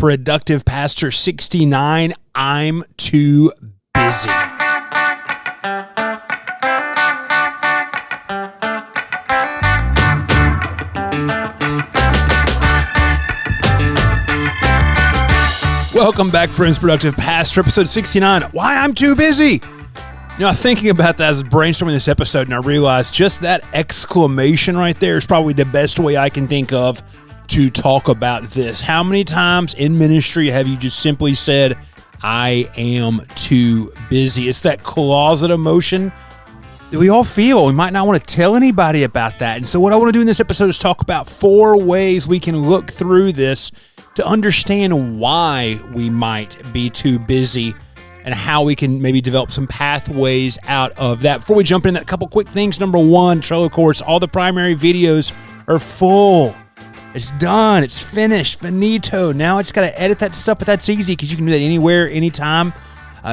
Productive Pastor 69, I'm too busy. Welcome back, friends. Productive Pastor, episode 69, Why I'm Too Busy. You know, I'm thinking about that as brainstorming this episode, and I realized just that exclamation right there is probably the best way I can think of to talk about this. How many times in ministry have you just simply said, I am too busy? It's that closet emotion that we all feel. We might not want to tell anybody about that. And so what I want to do in this episode is talk about 4 ways we can look through this to understand why we might be too busy and how we can maybe develop some pathways out of that. Before we jump in, a couple quick things. Number 1, Trello course, all the primary videos are full. It's done. It's finished. Finito. Now I just got to edit that stuff, but that's easy because you can do that anywhere, anytime.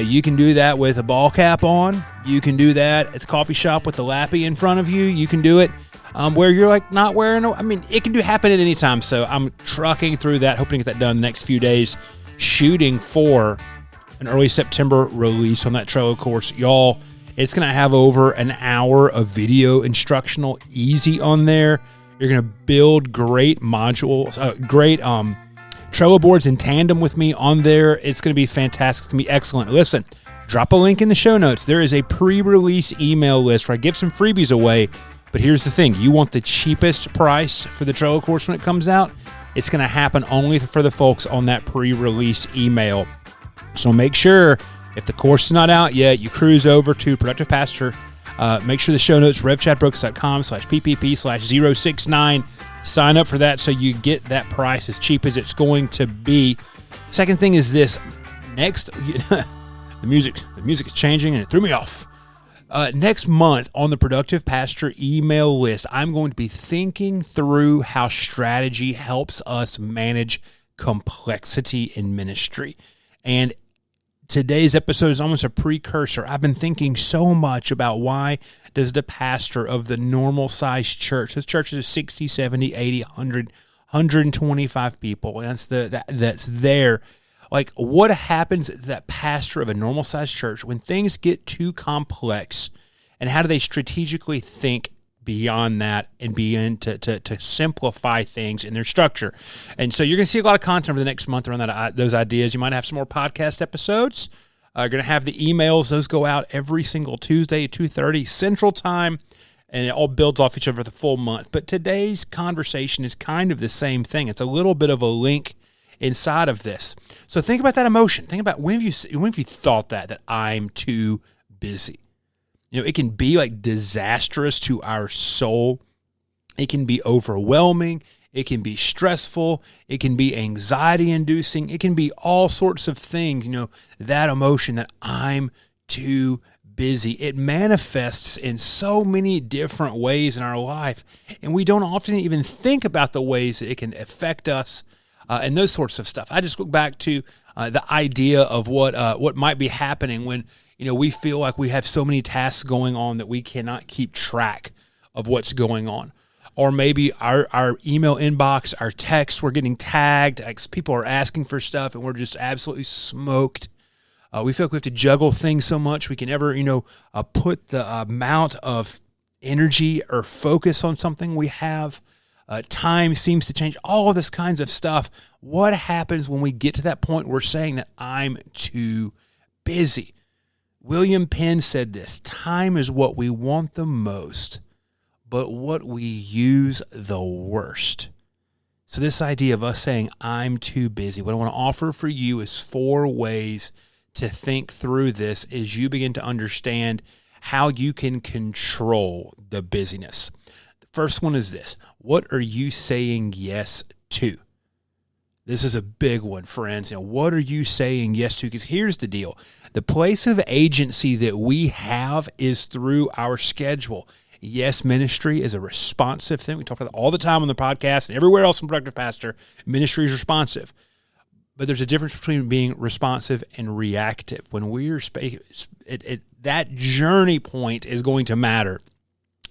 You can do that with a ball cap on. You can do that at the coffee shop with the lappy in front of you. You can do it where you're like not wearing. It can happen at any time. So I'm trucking through that, hoping to get that done the next few days, shooting for an early September release on that Trello course. Y'all, it's going to have over an hour of video instructional easy on there. You're going to build great modules, great Trello boards in tandem with me on there. It's going to be fantastic. It's going to be excellent. Listen, drop a link in the show notes. There is a pre-release email list where I give some freebies away. But here's the thing. You want the cheapest price for the Trello course when it comes out. It's going to happen only for the folks on that pre-release email. So make sure, if the course is not out yet, you cruise over to Productive Pastor. Make sure the show notes, revchatbrooks.com/PPP/069. Sign up for that so you get that price as cheap as it's going to be. Second thing is this. Next, the music is changing and it threw me off. Next month on the Productive Pastor email list, I'm going to be thinking through how strategy helps us manage complexity in ministry. And today's episode is almost a precursor. I've been thinking so much about why does the pastor of the normal-sized church, this church is 60, 70, 80, 100, 125 people, and that's there. Like, what happens to that pastor of a normal-sized church when things get too complex, and how do they strategically think beyond that and begin to simplify things in their structure? And so you're going to see a lot of content over the next month around those ideas. You might have some more podcast episodes. You're going to have the emails. Those go out every single Tuesday at 2:30 Central Time, and it all builds off each other the full month. But today's conversation is kind of the same thing. It's a little bit of a link inside of this. So think about that emotion. Think about when have you thought that I'm too busy? You know, it can be like disastrous to our soul. It can be overwhelming. It can be stressful. It can be anxiety inducing. It can be all sorts of things, that emotion that I'm too busy. It manifests in so many different ways in our life, and we don't often even think about the ways that it can affect us and those sorts of stuff. I just look back to the idea of what might be happening when we feel like we have so many tasks going on that we cannot keep track of what's going on. Or maybe our email inbox, our texts, we're getting tagged. People are asking for stuff, and we're just absolutely smoked. We feel like we have to juggle things so much we can never, put the amount of energy or focus on something we have. Time seems to change. All of this kinds of stuff. What happens when we get to that point where we're saying that I'm too busy? William Penn said this: time is what we want the most, but what we use the worst. So this idea of us saying, I'm too busy, what I want to offer for you is 4 ways to think through this as you begin to understand how you can control the busyness. The first one is this: what are you saying yes to? This is a big one, friends. What are you saying yes to? Because here's the deal. The place of agency that we have is through our schedule. Yes, ministry is a responsive thing. We talk about it all the time on the podcast and everywhere else in Productive Pastor. Ministry is responsive. But there's a difference between being responsive and reactive. When we're that journey point is going to matter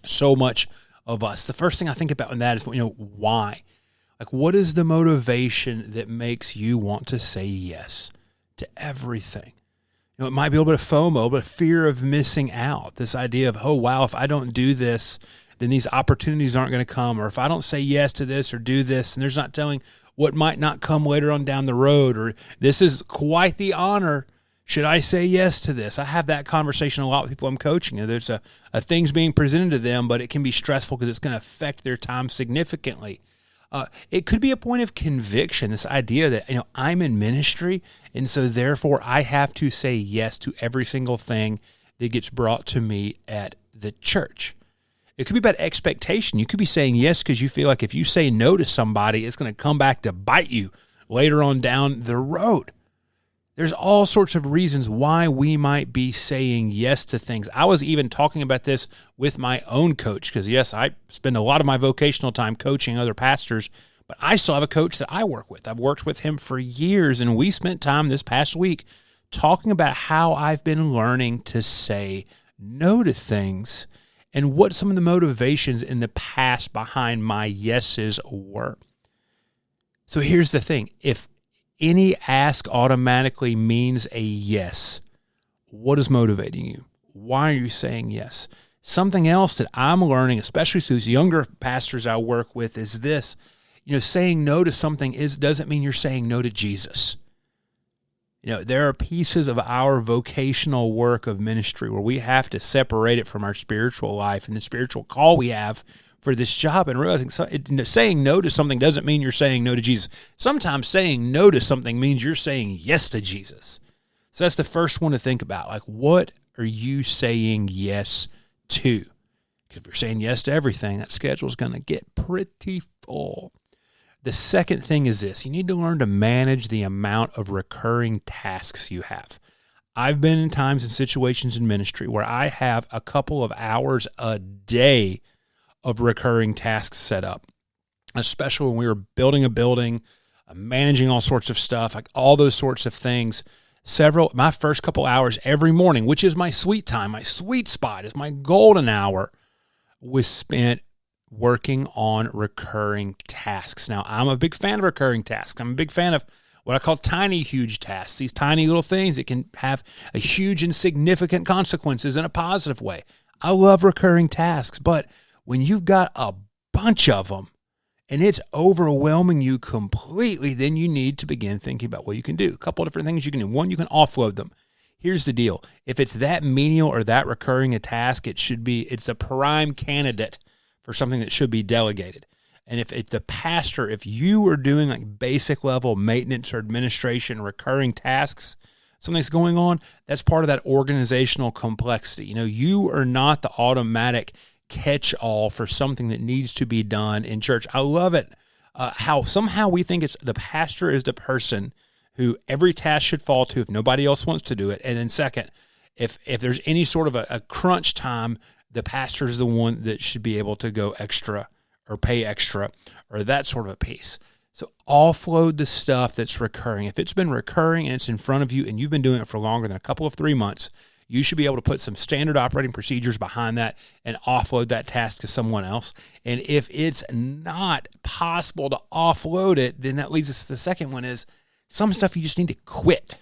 so much of us. The first thing I think about in that is, why? Like, what is the motivation that makes you want to say yes to everything? It might be a little bit of FOMO, but fear of missing out. This idea of, oh, wow, if I don't do this, then these opportunities aren't going to come. Or if I don't say yes to this or do this, and there's not telling what might not come later on down the road, or this is quite the honor. Should I say yes to this? I have that conversation a lot with people I'm coaching. There's a things being presented to them, but it can be stressful because it's going to affect their time significantly. It could be a point of conviction, this idea that, I'm in ministry, and so therefore I have to say yes to every single thing that gets brought to me at the church. It could be about expectation. You could be saying yes because you feel like if you say no to somebody, it's going to come back to bite you later on down the road. There's all sorts of reasons why we might be saying yes to things. I was even talking about this with my own coach because, yes, I spend a lot of my vocational time coaching other pastors, but I still have a coach that I work with. I've worked with him for years, and we spent time this past week talking about how I've been learning to say no to things and what some of the motivations in the past behind my yeses were. So here's the thing. If any ask automatically means a yes, what is motivating you? Why are you saying yes? Something else that I'm learning, especially through these younger pastors I work with, is this. Saying no to something doesn't mean you're saying no to Jesus. There are pieces of our vocational work of ministry where we have to separate it from our spiritual life and the spiritual call we have for this job, and realizing saying no to something doesn't mean you're saying no to Jesus. Sometimes saying no to something means you're saying yes to Jesus. So that's the first one to think about. Like, what are you saying yes to? Because if you're saying yes to everything, that schedule's going to get pretty full. The second thing is this. You need to learn to manage the amount of recurring tasks you have. I've been in times and situations in ministry where I have a couple of hours a day of recurring tasks set up, especially when we were building a building, managing all sorts of stuff, like all those sorts of things. My first couple hours every morning, which is my sweet time, my sweet spot, is my golden hour, was spent working on recurring tasks. Now, I'm a big fan of recurring tasks. I'm a big fan of what I call tiny, huge tasks, these tiny little things that can have a huge and significant consequences in a positive way. I love recurring tasks, but when you've got a bunch of them and it's overwhelming you completely, then you need to begin thinking about what you can do. A couple of different things you can do. One, you can offload them. Here's the deal. If it's that menial or that recurring a task, it's a prime candidate for something that should be delegated. And if you are doing like basic level maintenance or administration, recurring tasks, something's going on, that's part of that organizational complexity. You are not the automatic catch-all for something that needs to be done in church. I love it how somehow we think it's the pastor is the person who every task should fall to if nobody else wants to do it. And then second, if there's any sort of a crunch time, the pastor is the one that should be able to go extra or pay extra or that sort of a piece. So offload the stuff that's recurring. If it's been recurring and it's in front of you and you've been doing it for longer than a couple of 3 months, you should be able to put some standard operating procedures behind that and offload that task to someone else. And if it's not possible to offload it, then that leads us to the second one is some stuff you just need to quit.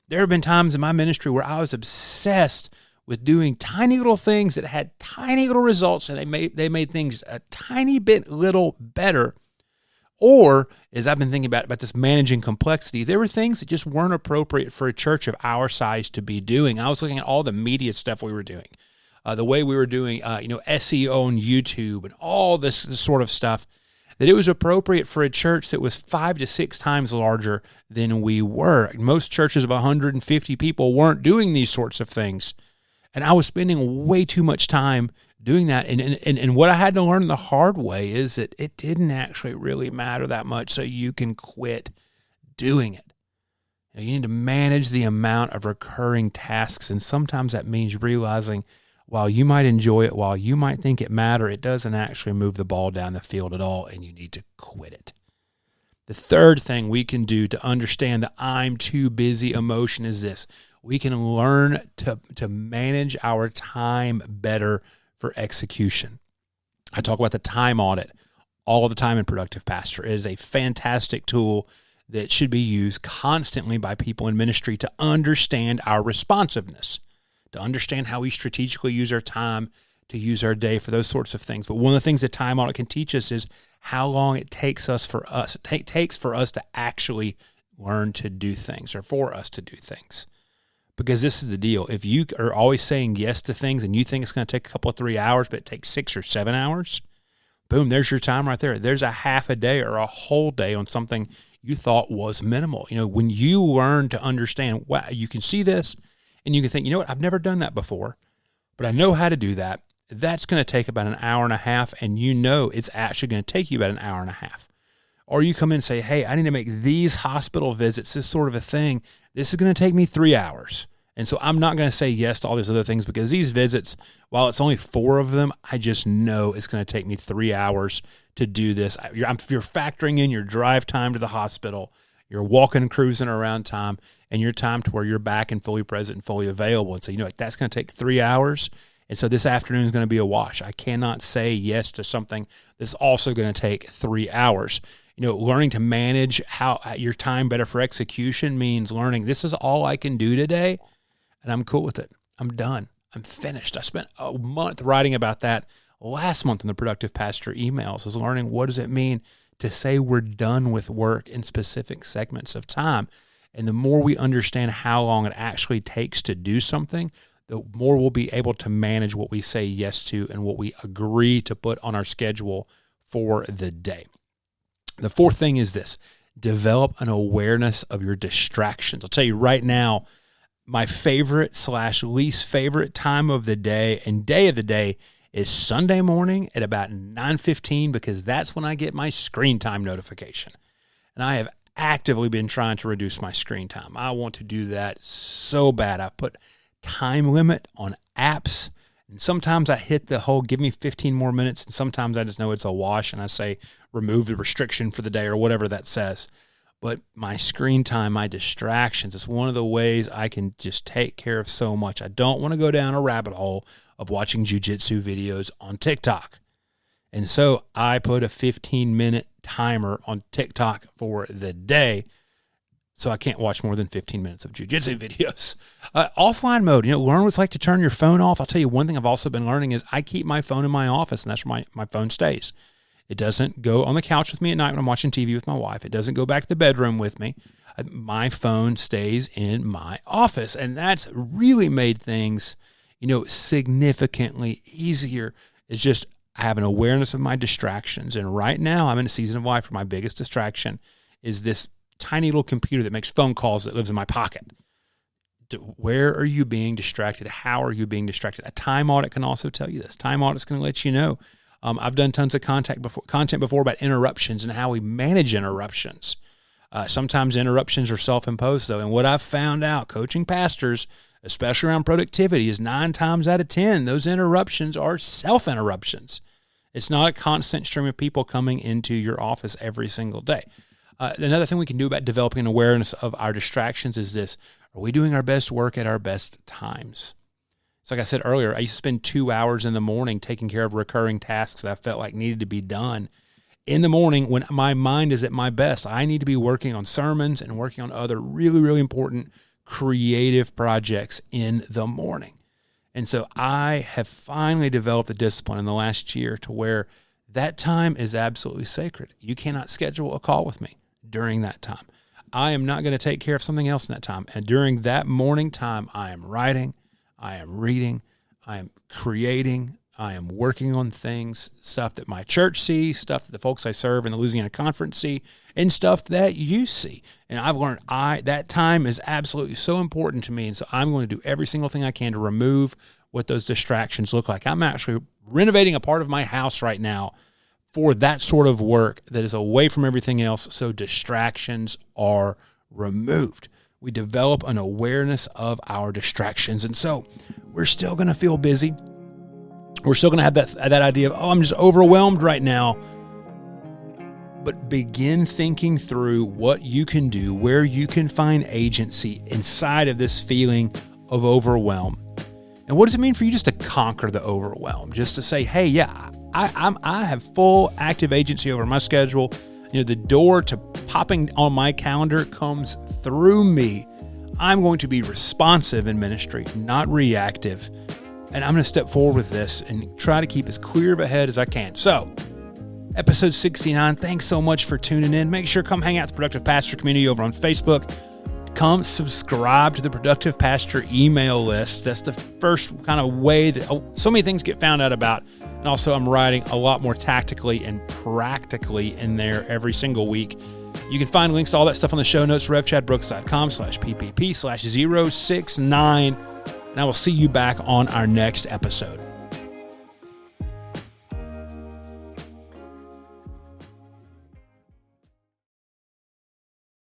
There have been times in my ministry where I was obsessed with doing tiny little things that had tiny little results, and they made things a tiny bit little better. Or, as I've been thinking about this managing complexity, there were things that just weren't appropriate for a church of our size to be doing. I was looking at all the media stuff we were doing, the way we were doing, SEO on YouTube and all this sort of stuff, that it was appropriate for a church that was 5 to 6 times larger than we were. Most churches of 150 people weren't doing these sorts of things. And I was spending way too much time doing that. And what I had to learn the hard way is that it didn't actually really matter that much, so you can quit doing it. You need to manage the amount of recurring tasks, and sometimes that means realizing while you might enjoy it, while you might think it matters, it doesn't actually move the ball down the field at all, and you need to quit it. The third thing we can do to understand the I'm too busy emotion is this. We can learn to manage our time better for execution. I talk about the time audit all the time in Productive Pastor. It is a fantastic tool that should be used constantly by people in ministry to understand our responsiveness, to understand how we strategically use our time, to use our day for those sorts of things. But one of the things that time audit can teach us is how long it takes for us to actually learn to do things, or for us to do things. Because this is the deal. If you are always saying yes to things and you think it's going to take a couple of 3 hours, but it takes 6 or 7 hours, boom, there's your time right there. There's a half a day or a whole day on something you thought was minimal. When you learn to understand, wow, you can see this and you can think, you know what, I've never done that before, but I know how to do that. That's going to take about an hour and a half, and it's actually going to take you about an hour and a half. Or you come in and say, hey, I need to make these hospital visits, this sort of a thing. This is going to take me 3 hours. And so I'm not going to say yes to all these other things, because these visits, while it's only 4 of them, I just know it's going to take me 3 hours to do this. You're factoring in your drive time to the hospital, your walking and cruising around time, and your time to where you're back and fully present and fully available. And so, that's going to take 3 hours. And so this afternoon is going to be a wash. I cannot say yes to something that's also going to take 3 hours. Learning to manage your time better for execution means learning, this is all I can do today, and I'm cool with it. I'm done. I'm finished. I spent a month writing about that last month in the Productive Pastor emails, is learning what does it mean to say we're done with work in specific segments of time. And the more we understand how long it actually takes to do something, the more we'll be able to manage what we say yes to and what we agree to put on our schedule for the day. The fourth thing is this: develop an awareness of your distractions. I'll tell you right now, my favorite / least favorite time of the day and day of the day is Sunday morning at about 9:15, because that's when I get my screen time notification. And I have actively been trying to reduce my screen time. I want to do that so bad. I've put time limit on apps, and sometimes I hit the whole give me 15 more minutes, and sometimes I just know it's a wash and I say remove the restriction for the day or whatever that says. But my screen time, my distractions, is one of the ways I can just take care of so much. I don't want to go down a rabbit hole of watching jiu-jitsu videos on TikTok. And so I put a 15-minute timer on TikTok for the day, so I can't watch more than 15 minutes of jiu-jitsu videos. Offline mode, learn what it's like to turn your phone off. I'll tell you one thing I've also been learning is I keep my phone in my office, and that's where my phone stays. It doesn't go on the couch with me at night when I'm watching TV with my wife. It doesn't go back to the bedroom with me. My phone stays in my office, and that's really made things, significantly easier. It's just I have an awareness of my distractions, and right now I'm in a season of life where my biggest distraction is this tiny little computer that makes phone calls that lives in my pocket. Where are you being distracted? How are you being distracted? A time audit can also tell you this. Time audit is going to let you know. I've done tons of content before about interruptions and how we manage interruptions. Sometimes interruptions are self-imposed, though. And what I've found out coaching pastors, especially around productivity, is 9 times out of 10, those interruptions are self-interruptions. It's not a constant stream of people coming into your office every single day. Another thing we can do about developing an awareness of our distractions is this: are we doing our best work at our best times? So like I said earlier, I used to spend 2 hours in the morning taking care of recurring tasks that I felt like needed to be done. In the morning, when my mind is at my best, I need to be working on sermons and working on other really, really important creative projects in the morning. And so I have finally developed a discipline in the last year to where that time is absolutely sacred. You cannot schedule a call with me during that time. I am not going to take care of something else in that time. And during that morning time, I am writing, I am reading, I am creating, I am working on things, stuff that my church sees, stuff that the folks I serve in the Louisiana Conference see, and stuff that you see. And I've learned that time is absolutely so important to me, and so I'm going to do every single thing I can to remove what those distractions look like. I'm actually renovating a part of my house right now for that sort of work that is away from everything else, so distractions are removed. We develop an awareness of our distractions. And so we're still going to feel busy. We're still going to have that idea of, I'm just overwhelmed right now. But begin thinking through what you can do, where you can find agency inside of this feeling of overwhelm. And what does it mean for you just to conquer the overwhelm? Just to say, hey, yeah, I have full active agency over my schedule. The door to popping on my calendar comes through me. I'm going to be responsive in ministry, not reactive. And I'm going to step forward with this and try to keep as clear of a head as I can. So, episode 69, thanks so much for tuning in. Make sure to come hang out with the Productive Pastor community over on Facebook. Come subscribe to the Productive Pastor email list. That's the first kind of way that so many things get found out about. And also, I'm writing a lot more tactically and practically in there every single week. You can find links to all that stuff on the show notes, revchadbrooks.com/PPP/069. And I will see you back on our next episode.